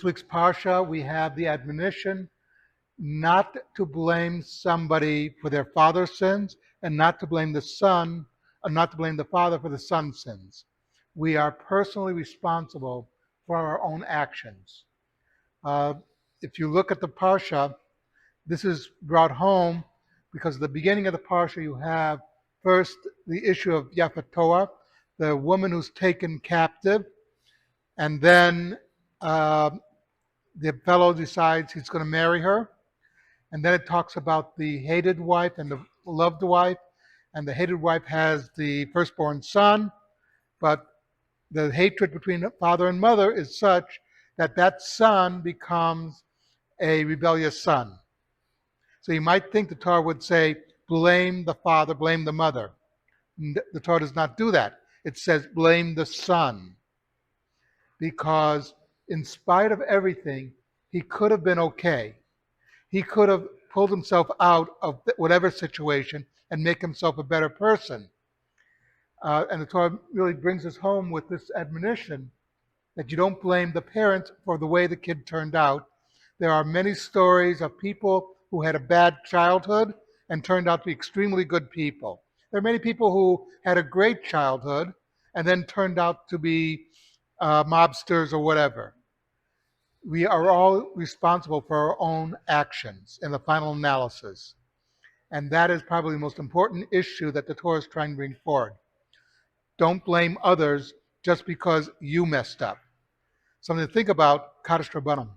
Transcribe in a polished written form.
week's Parsha, we have the admonition not to blame somebody for their father's sins and not to blame the son, and not to blame the father for the son's sins. We are personally responsible for our own actions. Uh, if you look at the Parsha, this is brought home because at the beginning of the Parsha you have first the issue of Yafatoah, the woman who's taken captive, and then uh, the fellow decides he's going to marry her. And then it talks about the hated wife and the loved wife. And the hated wife has the firstborn son, but the hatred between father and mother is such that that son becomes a rebellious son. So you might think the Torah would say, blame the father, blame the mother. The Torah does not do that. It says, blame the son. Because in spite of everything, he could have been okay. He could have pulled himself out of whatever situation and make himself a better person. And the Torah really brings us home with this admonition that you don't blame the parents for the way the kid turned out. There are many stories of people who had a bad childhood and turned out to be extremely good people. There are many people who had a great childhood and then turned out to be mobsters or whatever. We are all responsible for our own actions in the final analysis. And that is probably the most important issue that the Torah is trying to bring forward. Don't blame others just because you messed up. Something to think about, Kaddish Rabbanim.